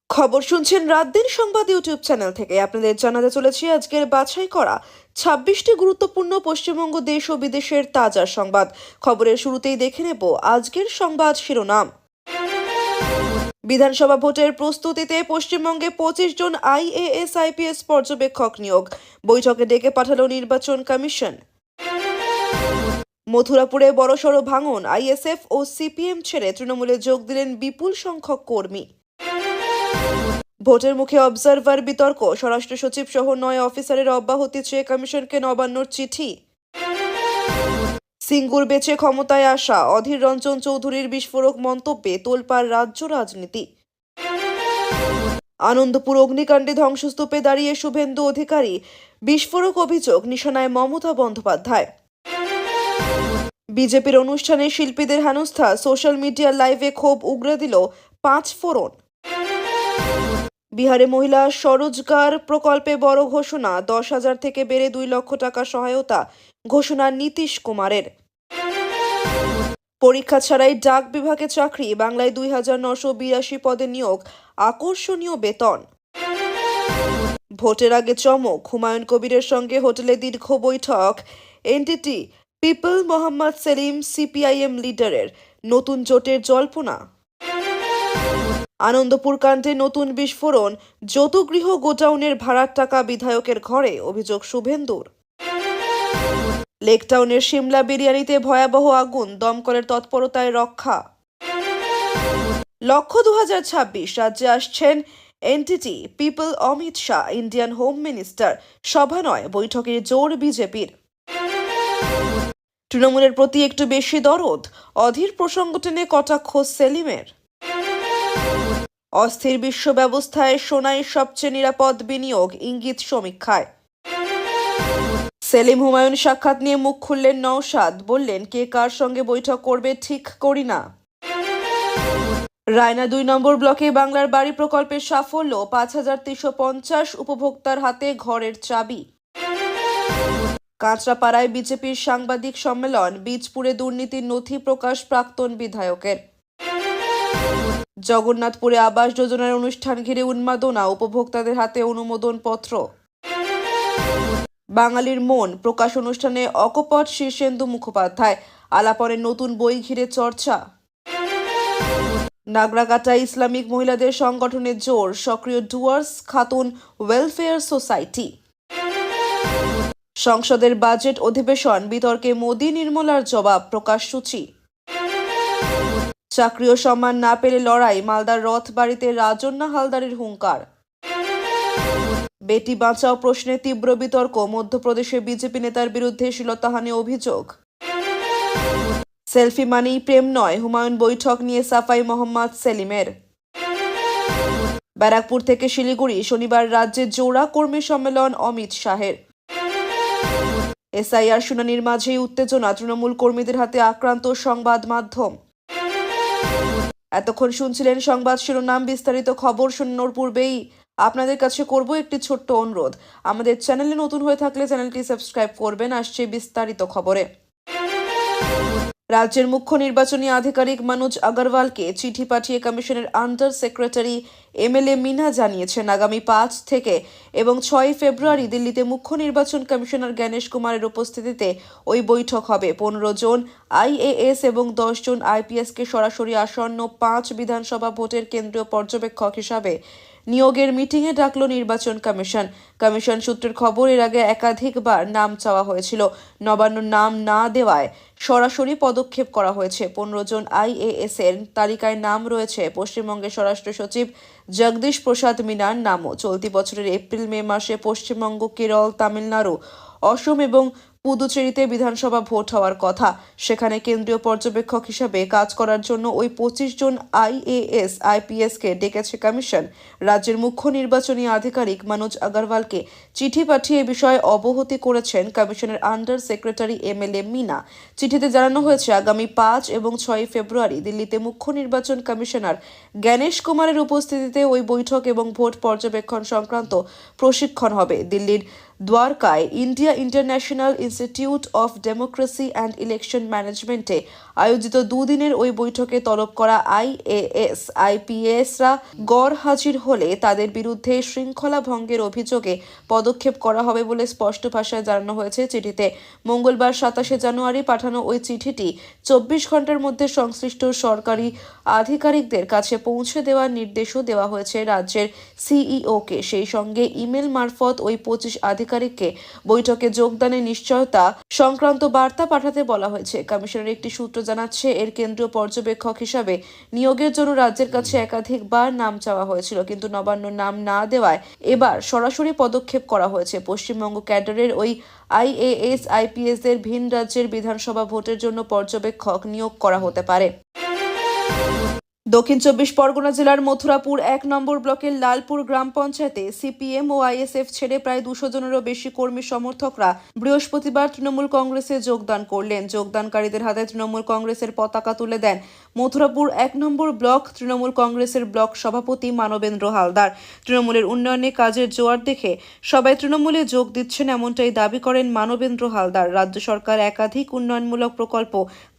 খবর শুনছেন রাত দিন সংবাদ ইউটিউব চ্যানেল থেকে। আপনাদের জানাতে চলেছি আজকের বাছাই করা 26টি গুরুত্বপূর্ণ পশ্চিমবঙ্গ দেশ ও বিদেশের তাজা সংবাদ। খবরের শুরুতেই দেখে নেব আজকের সংবাদ শিরোনাম। বিধানসভা ভোটের প্রস্তুতিতে পশ্চিমবঙ্গে 25 জন IAS IPS পর্যবেক্ষক নিয়োগ, বৈঠকে ডেকে পাঠালো নির্বাচন কমিশন। মথুরাপুরে বড়সড় ভাঙন, ISF ও CPM ছেড়ে তৃণমূলে যোগ দিলেন বিপুল সংখ্যক কর্মী। ভোটের মুখে অবজারভার বিতর্ক, স্বরাষ্ট্র সচিব সহ 9 অফিসারের অব্যাহতি চেয়ে কমিশনকে নবান্নর চিঠি। সিঙ্গুর বেচে ক্ষমতায় আসা, অধীর রঞ্জন চৌধুরীর বিস্ফোরক মন্তব্যে তোলপাড় রাজ্য রাজনীতি। আনন্দপুর অগ্নিকাণ্ডে ধ্বংসস্তূপে দাঁড়িয়ে শুভেন্দু অধিকারী, বিস্ফোরক অভিযোগ নিশানায় মমতা বন্দ্যোপাধ্যায়। বিজেপির অনুষ্ঠানে শিল্পীদের হেনস্থা, সোশ্যাল মিডিয়া লাইভে ক্ষোভ উগরে দিল 5 ফোড়ন। বিহারে মহিলা স্বরোজগার প্রকল্পে বড় ঘোষণা, 10,000 থেকে বেড়ে 2 লক্ষ টাকা সহায়তা, ঘোষণা নীতিশ কুমারের। পরীক্ষা ছাড়াই ডাক বিভাগে চাকরি, বাংলায় 2,982 পদে নিয়োগ, আকর্ষণীয় বেতন। ভোটের আগে চমক, হুমায়ুন কবিরের সঙ্গে হোটেলে দীর্ঘ বৈঠক, NTT people Mohammad Salim CPIM লিডারের, নতুন জোটের জল্পনা। আনন্দপুর কাণ্ডে নতুন বিস্ফোরণ, যৌতুগৃহ গোডাউনের ভাড়ার টাকা বিধায়কের ঘরে, অভিযোগ শুভেন্দুর। লেকটাউনের সিমলা বিরিয়ানিতে ভয়াবহ আগুন, দমকলের তৎপরতায় রক্ষা। লক্ষ্য 2026, রাজ্যে আসছেন NTT people Amit Shah, Indian home minister. সভা নয়, বৈঠকের জোর বিজেপির। তৃণমূলের প্রতি একটু বেশি দরদ, অধীর প্রসঙ্গ টেনে কটাক্ষ সেলিমের। অস্থির বিশ্ব ব্যবস্থায় সোনাই সবচেয়ে নিরাপদ বিনিয়োগ, ইঙ্গিত সমীক্ষায়। সেলিম হুমায়ুন সাক্ষাৎ নিয়ে মুখ খুললেন নওশাদ, বললেন কে কার সঙ্গে বৈঠক করবে ঠিক করি না। রায়না 2 নম্বর ব্লকে বাংলার বাড়ি প্রকল্পের সাফল্য, 5,350 উপভোক্তার হাতে ঘরের চাবি। কাঁচরাপাড়ায় বিজেপির সাংবাদিক সম্মেলন, বীজপুরে দুর্নীতির নথি প্রকাশ প্রাক্তন বিধায়কের। জগন্নাথপুরে আবাস যোজনার অনুষ্ঠান ঘিরে উন্মাদনা, উপভোক্তাদের হাতে অনুমোদন পত্র। বাঙালির মন প্রকাশ অনুষ্ঠানে অকপট শীর্ষেন্দু মুখোপাধ্যায়, আলাপনের নতুন বই ঘিরে চর্চা। নাগরাকাটায় ইসলামিক মহিলাদের সংগঠনের জোর, সক্রিয় ডুয়ার্স খাতুন ওয়েলফেয়ার সোসাইটি। সংসদের বাজেট অধিবেশন, বিতর্কে মোদি নির্মলার জবাব, প্রকাশসূচি। চাকরি ও সম্মান না পেলে লড়াই, মালদার রথবাড়িতে রাজন্না হালদারের হুঙ্কার। বেটি বাঁচাও প্রশ্নে তীব্র বিতর্ক, মধ্যপ্রদেশে বিজেপি নেতার বিরুদ্ধে শ্লীলতাহানি অভিযোগ। সেলফি মানেই প্রেম নয়, হুমায়ুন বৈঠক নিয়ে সাফাই মোহাম্মদ সেলিমের। ব্যারাকপুর থেকে শিলিগুড়ি, শনিবার রাজ্যে জোড়া কর্মী সম্মেলন অমিত শাহের। SIR শুনানির মাঝেই উত্তেজনা, তৃণমূল কর্মীদের হাতে আক্রান্ত সংবাদ মাধ্যম। এতক্ষণ শুনছিলেন সংবাদ শিরোনাম। বিস্তারিত খবর শোনানোর পূর্বেই আপনাদের কাছে করব একটি ছোট্ট অনুরোধ, আমাদের চ্যানেলে নতুন হয়ে থাকলে চ্যানেলটি সাবস্ক্রাইব করবেন। আসছে বিস্তারিত খবরে। রাজ্যের মুখ্য নির্বাচনী আধিকারিক মনোজ আগরওয়ালকে চিঠি পাঠিয়ে কমিশনের আন্ডার সেক্রেটারি MLA মিনা জানিয়েছেন আগামী 5 থেকে এবং 6 ফেব্রুয়ারি দিল্লিতে মুখ্য নির্বাচন কমিশনার জ্ঞানেশ কুমারের উপস্থিতিতে ওই বৈঠক হবে। 15 জন IAS এবং 10 জন IPSকে সরাসরি আসন্ন 5 বিধানসভা ভোটের কেন্দ্রীয় পর্যবেক্ষক হিসাবে নিয়োগের মিটিংয়ে ডাকল নির্বাচন কমিশন। কমিশন সূত্রের খবর, এর আগে একাধিকবার নাম চাওয়া হয়েছিল, নবান্ন নাম না দেওয়ায় সরাসরি পদক্ষেপ করা হয়েছে। 15 জন IAS এর তালিকায় নাম রয়েছে পশ্চিমবঙ্গের স্বরাষ্ট্র সচিব জগদীশ প্রসাদ মিনার নামও। চলতি বছরের এপ্রিল-মে মাসে পশ্চিমবঙ্গ, কেরল, তামিলনাড়ু, অসম এবং পুদুচেরিতে বিধানসভা ভোট হওয়ার কথা। সেখানে কেন্দ্রীয় পর্যবেক্ষক হিসাবে কাজ করার জন্য ওই 25 জন IAS IPSকে ডেকেছে কমিশন। রাজ্যের মুখ্য নির্বাচনী আধিকারিক মনোজ আগরওয়ালকে চিঠি পাঠিয়ে বিষয়ে অবহিত করেছেন কমিশনের আন্ডার সেক্রেটারি MLA মিনা। চিঠিতে জানানো হয়েছে আগামী 5 এবং 6 ফেব্রুয়ারি দিল্লিতে মুখ্য নির্বাচন কমিশনার জ্ঞানেশ কুমারের উপস্থিতিতে ওই বৈঠক এবং ভোট পর্যবেক্ষণ সংক্রান্ত প্রশিক্ষণ হবে। দিল্লির দ্বারকায় India International Institute of Democracy and Election ম্যানেজমেন্টে আয়োজিত দুদিনের ওই বৈঠকে তলব করা আইএএস আইপিএসরা গড় হাজির হলে তাদের বিরুদ্ধে শৃঙ্খলা ভঙ্গের অভিযোগে পদক্ষেপ করা হবে বলে স্পষ্ট ভাষায় জানানো হয়েছে চিঠিতে। মঙ্গলবার 27শে জানুয়ারি পাঠানো ওই চিঠিটি 24 ঘন্টার মধ্যে সংশ্লিষ্ট সরকারি আধিকারিকদের কাছে পৌঁছে দেওয়ার নির্দেশও দেওয়া হয়েছে রাজ্যের সিইওকে। সেই সঙ্গে ইমেল মারফত ওই 25 আধিকারিককে বৈঠকে যোগদানের নিশ্চয়তা সংক্রান্ত বার্তা পাঠাতে বলা হয়েছে। কমিশনের একটি সূত্র জানাচ্ছে, এর কেন্দ্রীয় পর্যবেক্ষক হিসাবে নিয়োগের জন্য রাজ্যের কাছে একাধিকবার নাম চাওয়া হয়েছিল, কিন্তু নবান্ন নাম না দেওয়ায় এবার সরাসরি পদক্ষেপ করা হয়েছে। পশ্চিমবঙ্গ ক্যাডারের ওই আইএএস আইপিএসদের ভিন রাজ্যের বিধানসভা ভোটের জন্য পর্যবেক্ষক নিয়োগ করা হতে পারে। দক্ষিণ 24 পরগনা জেলার মথুরাপুর 1 নম্বর ব্লকের লালপুর গ্রাম পঞ্চায়েতে সিপিএম ও আইএসএফ ছেড়ে প্রায় 200 জনেরও বেশি কর্মী সমর্থকরা বৃহস্পতিবার তৃণমূল কংগ্রেসে যোগদান করলেন। যোগদানকারীদের হাতে তৃণমূল কংগ্রেসের পতাকা তুলে দেন মথুরাপুর 1 নম্বর ব্লক তৃণমূল কংগ্রেসের ব্লক সভাপতি মানবেন্দ্র হালদার। তৃণমূলের উন্নয়নে কাজের জোয়ার দেখে সবাই তৃণমূলে যোগ দিচ্ছেন, এমনটাই দাবি করেন মানবেন্দ্র হালদার। রাজ্য সরকার একাধিক উন্নয়নমূলক প্রকল্প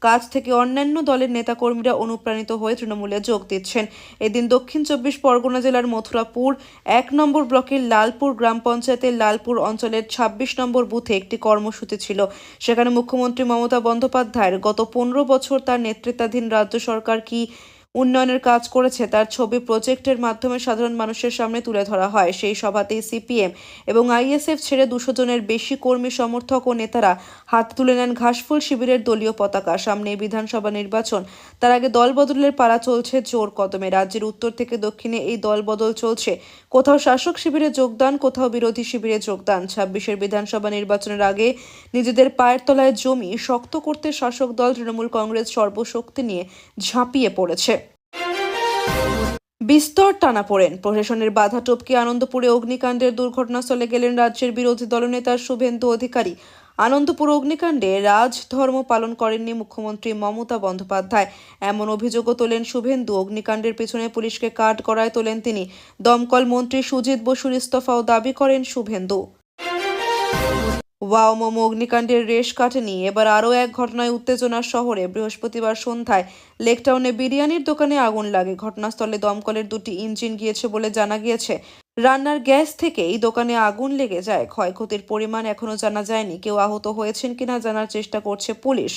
কাজ থেকে অন্যান্য দলের নেতাকর্মীরা অনুপ্রাণিত হয়ে তৃণমূলে যোগ দিচ্ছেন। এদিন দক্ষিণ 24 পরগনা জেলার মথুরাপুর 1 নম্বর ব্লকের লালপুর গ্রাম পঞ্চায়েতের লালপুর অঞ্চলের 26 নম্বর বুথে একটি কর্মসূচি ছিল। সেখানে মুখ্যমন্ত্রী মমতা বন্দ্যোপাধ্যায়ের গত 15 বছর তার নেতৃত্বাধীন রাজ্য সরকার কি উন্নয়নের কাজ করেছে তার ছবি প্রজেক্টের মাধ্যমে সাধারণ মানুষের সামনে তুলে ধরা হয়। সেই সভাতেই সিপিএম এবং আইএসএফ ছেড়ে 200 জনের বেশি কর্মী সমর্থক ও নেতারা হাত তুলে নেন ঘাসফুল শিবিরের দলীয় পতাকা। সামনে বিধানসভা নির্বাচন, তার আগে দল বদলের পালা চলছে জোর কদমে। রাজ্যের উত্তর থেকে দক্ষিণে এই দল বদল চলছে, কোথাও শাসক শিবিরে যোগদান, কোথাও বিরোধী শিবিরে যোগদান। 26-এর বিধানসভা নির্বাচনের আগে নিজেদের পায়ের তলায় জমি শক্ত করতে শাসক দল তৃণমূল কংগ্রেস সর্বশক্তি নিয়ে ঝাঁপিয়ে পড়েছে। বিস্তর টানাপোড়েন, প্রশাসনের বাধা টপকে আনন্দপুরে অগ্নিকাণ্ডের দুর্ঘটনাস্থলে গেলেন রাজ্যের বিরোধী দলনেতা শুভেন্দু অধিকারী। আনন্দপুর অগ্নিকাণ্ডে রাজধর্ম পালন করেননি মুখ্যমন্ত্রী মমতা বন্দ্যোপাধ্যায়, এমন অভিযোগও তোলেন শুভেন্দু। অগ্নিকাণ্ডের পেছনে পুলিশকে কাঠগড়ায় তোলেন তিনি। দমকল মন্ত্রী সুজিত বসুর ইস্তফাও দাবি করেন শুভেন্দু। ওয়াও মোমো অগ্নিকাণ্ডের রেশ কাটেনি, এবার আরও এক ঘটনায় উত্তেজনার শহরে। বৃহস্পতিবার সন্ধ্যায় লেকটাউনে বিরিয়ানির দোকানে আগুন লাগে। ঘটনাস্থলে দমকলের 2টি ইঞ্জিন গিয়েছে বলে জানা গিয়েছে। রান্নার গ্যাস থেকেই দোকানে আগুন লেগে যায়। ক্ষয়ক্ষতির পরিমাণ এখনো জানা যায়নি। কেউ আহত হয়েছেন কিনা জানার চেষ্টা করছে পুলিশ।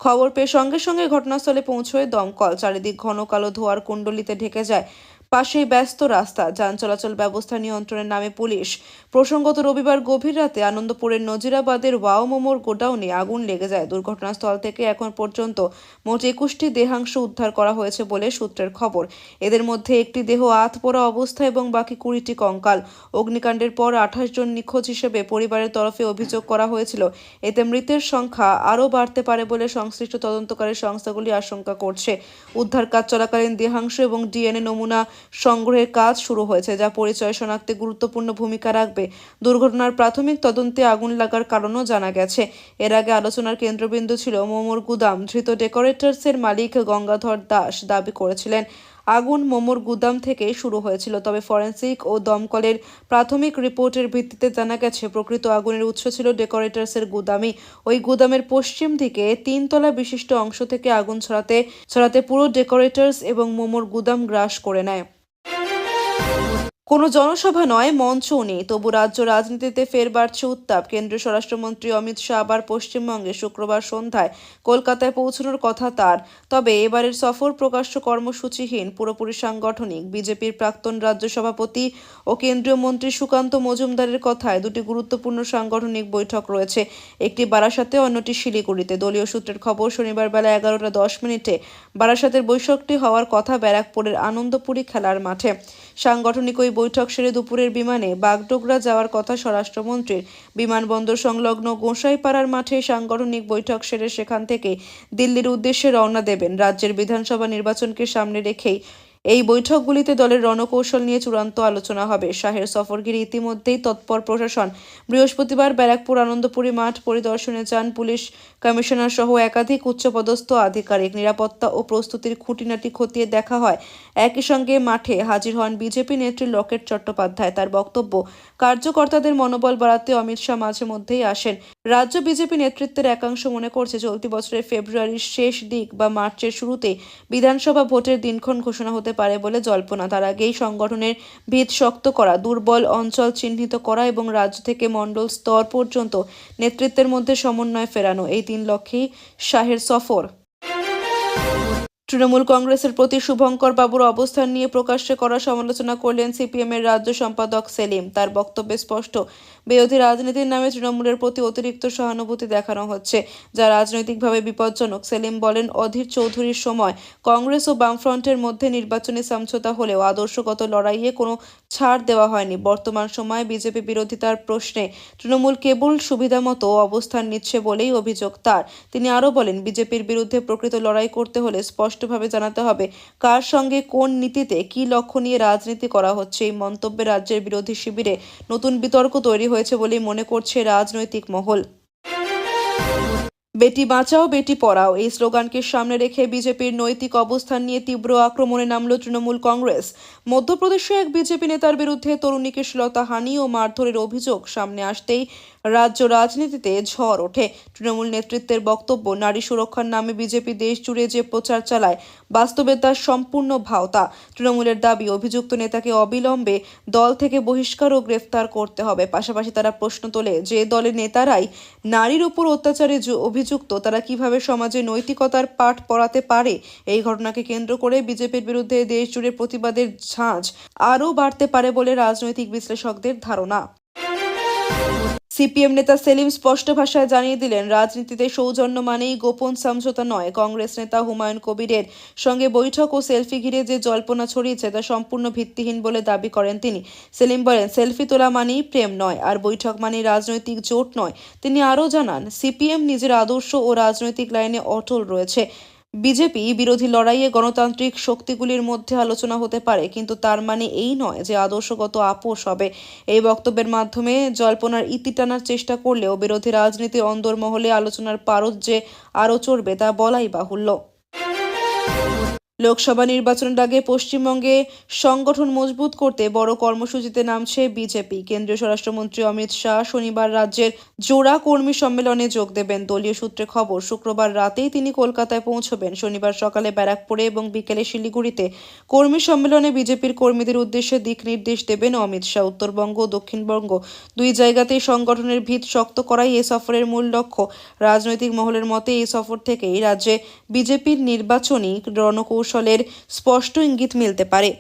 খবর পেয়ে সঙ্গে সঙ্গে ঘটনাস্থলে পৌঁছয় দমকল। চারিদিক ঘন কালো ধোঁয়ার কুণ্ডলিতে ঢেকে যায়। পাশেই ব্যস্ত রাস্তা, যান চলাচল ব্যবস্থা নিয়ন্ত্রণের নামে পুলিশ। প্রসঙ্গত রবিবার গভীর রাতে আনন্দপুরের নজিরাবাদের ওয়াও মোমোর গোডাউনে আগুন লেগে যায়। দুর্ঘটনাস্থল থেকে এখন পর্যন্ত মোট 21টি দেহাংশ উদ্ধার করা হয়েছে বলে সূত্রের খবর। এদের মধ্যে একটি দেহ আধপোড়া অবস্থা এবং বাকি 20টি কঙ্কাল। অগ্নিকাণ্ডের পর 28 জন নিখোঁজ হিসেবে পরিবারের তরফে অভিযোগ করা হয়েছিল। এতে মৃতের সংখ্যা আরও বাড়তে পারে বলে সংশ্লিষ্ট তদন্তকারী সংস্থাগুলি আশঙ্কা করছে। উদ্ধার কাজ চলাকালীন দেহাংশ এবং ডিএনএ নমুনা সংগ্রহের কাজ শুরু হয়েছে, যা পরিচয় শনাক্তে গুরুত্বপূর্ণ ভূমিকা রাখবে। দুর্ঘটনার প্রাথমিক তদন্তে আগুন লাগার কারণও জানা গেছে। এর আগে আলোচনার কেন্দ্রবিন্দু ছিল মোমোর গুদাম। ধৃত ডেকোরেটরসের মালিক গঙ্গাধর দাস দাবি করেছিলেন আগুন মোমোর গুদাম থেকে শুরু হয়েছিল। তবে ফরেনসিক ও দমকলের প্রাথমিক রিপোর্টের ভিত্তিতে জানা গেছে প্রকৃত আগুনের উৎস ছিল ডেকোরেটরসের গুদামই। ওই গুদামের পশ্চিম দিকে 3 তলা বিশিষ্ট অংশ থেকে আগুন ছড়াতে পুরো ডেকোরেটরস এবং মোমোর গুদাম গ্রাস করে নেয়। কোনো জনসভা নয়, মঞ্চও নেই, তবু রাজ্য রাজনীতিতে ফের বাড়ছে উত্তাপ। কেন্দ্রীয় স্বরাষ্ট্রমন্ত্রী অমিত শাহ আবার পশ্চিমবঙ্গে শুক্রবার সন্ধ্যায় কলকাতায় পৌঁছানোর কথা তার। তবে এবারের সফর প্রকাশ্য কর্মসূচিহীন, পুরোপুরি সাংগঠনিক। বিজেপির প্রাক্তন রাজ্য সভাপতি ও কেন্দ্রীয় মন্ত্রী সুকান্ত মজুমদারের কথায় 2টি গুরুত্বপূর্ণ সাংগঠনিক বৈঠক রয়েছে, একটি বারাসাতে, অন্যটি শিলিগুড়িতে। দলীয় সূত্রের খবর, শনিবার বেলা 11টা 10 বারাসাতের বৈঠকটি হওয়ার কথা ব্যারাকপুরের আনন্দপুরি খেলার মাঠে। সাংগঠনিক ওই বৈঠক সেরে দুপুরের বিমানে বাগডোগরা যাওয়ার কথা স্বরাষ্ট্রমন্ত্রীর। বিমানবন্দর সংলগ্ন গোসাইপাড়ার মাঠে সাংগঠনিক বৈঠক সেরে সেখান থেকে দিল্লির উদ্দেশ্যে রওনা দেবেন। রাজ্যের বিধানসভা নির্বাচনকে সামনে রেখেই এই বৈঠকগুলিতে দলের রণকৌশল নিয়ে চূড়ান্ত আলোচনা হবে। শাহের সফরগিরি ইতিমধ্যেই তৎপর প্রশাসন। বৃহস্পতিবার ব্যারাকপুর আনন্দপুরি মাঠ পরিদর্শনে যান পুলিশ কমিশনার সহ একাধিক উচ্চপদস্থ আধিকারিক। নিরাপত্তা ও প্রস্তুতির খুঁটিনাটি খতিয়ে দেখা হয়। একই সঙ্গে মাঠে হাজির হন বিজেপি নেত্রী লকেট চট্টোপাধ্যায়। তার বক্তব্য, কার্যকর্তাদের মনোবল বাড়াতে অমিত শাহ মাঝে মধ্যেই আসেন। রাজ্য বিজেপি নেতৃত্বের একাংশ মনে করছে চলতি বছরের ফেব্রুয়ারির শেষ দিক বা মার্চের শুরুতে বিধানসভা ভোটের দিনক্ষণ ঘোষণা হতে পারে বলে জল্পনা। তার আগেই সংগঠনের ভিত শক্ত করা, দুর্বল অঞ্চল চিহ্নিত করা এবং রাজ্য থেকে মণ্ডল স্তর পর্যন্ত নেতৃত্বের মধ্যে সমন্বয় ফেরানো, এই 3 লক্ষ্যেই শাহের সফর। তৃণমূল কংগ্রেসের প্রতি শুভঙ্কর বাবুর অবস্থান নিয়ে প্রকাশ্যে করা সমালোচনা করলেন সিপিএমের রাজ্য সম্পাদক সেলিম। তার বক্তব্যে স্পষ্ট, বিরোধী রাজনীতির নামে তৃণমূলের প্রতি অতিরিক্ত সহানুভূতি দেখানো হচ্ছে, যা রাজনৈতিকভাবে বিপজ্জনক। সেলিম বলেন, অধীর চৌধুরীর সময় কংগ্রেস ও বামফ্রন্টের মধ্যে নির্বাচনী সমঝোতা হলেও আদর্শগত লড়াইয়ে কোনো ছাড় দেওয়া হয়নি। বর্তমান সময়ে বিজেপি বিরোধিতার প্রশ্নে তৃণমূল কেবল সুবিধামতো অবস্থান নিচ্ছে বলেই অভিযোগ তার। তিনি আরও বলেন, বিজেপির বিরুদ্ধে প্রকৃত লড়াই করতে হলে স্পষ্টভাবে জানাতে হবে কার সঙ্গে কোন নীতিতে কী লক্ষ্য নিয়ে রাজনীতি করা হচ্ছে। এই মন্তব্যে রাজ্যের বিরোধী শিবিরে নতুন বিতর্ক তৈরি হয়েছে বলেই মনে করছে রাজনৈতিক মহল। বেটি বাঁচাও বেটি পড়াও এই স্লোগানকে সামনে রেখে বিজেপির নৈতিক অবস্থান নিয়ে তীব্র আক্রমণে নামল তৃণমূল কংগ্রেস। মধ্যপ্রদেশে এক বিজেপি নেতার বিরুদ্ধে তরুণীকে শ্লীলতাহানি ও মারধরের অভিযোগ সামনে আসতেই রাজ্য রাজনীতিতে ঝড় ওঠে। তৃণমূল নেতৃত্বের বক্তব্য, নারী সুরক্ষার নামে বিজেপি দেশ জুড়ে যে প্রচার চালায়, বাস্তবে তার সম্পূর্ণ ভাওতা। তৃণমূলের দাবি, অভিযুক্ত নেতাকে অবিলম্বে দল থেকে বহিষ্কার ও গ্রেফতার করতে হবে। পাশাপাশি তারা প্রশ্ন তোলে, যে দলের নেতারাই নারীর উপর অত্যাচারে অভিযুক্ত, তারা কিভাবে সমাজে নৈতিকতার পাঠ পড়াতে পারে। এই ঘটনাকে কেন্দ্র করে বিজেপির বিরুদ্ধে দেশ জুড়ে প্রতিবাদের ঝাঁজ আরও বাড়তে পারে বলে রাজনৈতিক বিশ্লেষকদের ধারণা। সিপিএম নেতা সেলিম স্পষ্ট ভাষায় জানিয়ে দিলেন, রাজনীতিতে সৌজন্য মানেই গোপন সমঝোতা নয়। কংগ্রেস নেতা হুমায়ুন কবিরের সঙ্গে বৈঠক ও সেলফি ঘিরে যে জল্পনা ছড়িয়েছে তা সম্পূর্ণ ভিত্তিহীন বলে দাবি করেন তিনি। সেলিম বলেন, সেলফি তোলা মানেই প্রেম নয়, আর বৈঠক মানেই রাজনৈতিক জোট নয়। তিনি আরও জানান, সিপিএম নিজের আদর্শ ও রাজনৈতিক লাইনে অটল রয়েছে। বিজেপি বিরোধী লড়াইয়ে গণতান্ত্রিক শক্তিগুলির মধ্যে আলোচনা হতে পারে, কিন্তু তার মানে এই নয় যে আদর্শগত আপোষ হবে। এই বক্তব্যের মাধ্যমে জল্পনার ইতি টানার চেষ্টা করলেও বিরোধী রাজনীতির অন্দরমহলে আলোচনার পারদ যে আরও চড়বে তা বলাই বাহুল্য। লোকসভা নির্বাচনের আগে পশ্চিমবঙ্গে সংগঠন মজবুত করতে বড় কর্মসূচিতে নামছে বিজেপি। কেন্দ্রীয় স্বরাষ্ট্রমন্ত্রী অমিত শাহ শনিবার রাজ্যের জোড়া কর্মী সম্মেলনে যোগ দেবেন। দলীয় সূত্রে খবর, শুক্রবার রাতেই তিনি কলকাতায় পৌঁছবেন। শনিবার সকালে ব্যারাকপুরে এবং বিকেলে শিলিগুড়িতে কর্মী সম্মেলনে বিজেপির কর্মীদের উদ্দেশ্যে দিক নির্দেশ দেবেন অমিত শাহ। উত্তরবঙ্গ ও দক্ষিণবঙ্গ দুই জায়গাতেই সংগঠনের ভিত শক্ত করাই এ সফরের মূল লক্ষ্য। রাজনৈতিক মহলের মতে এই সফর থেকেই রাজ্যে বিজেপির নির্বাচনী রণকৌশলের স্পষ্ট ইঙ্গিত মিলতে পারে।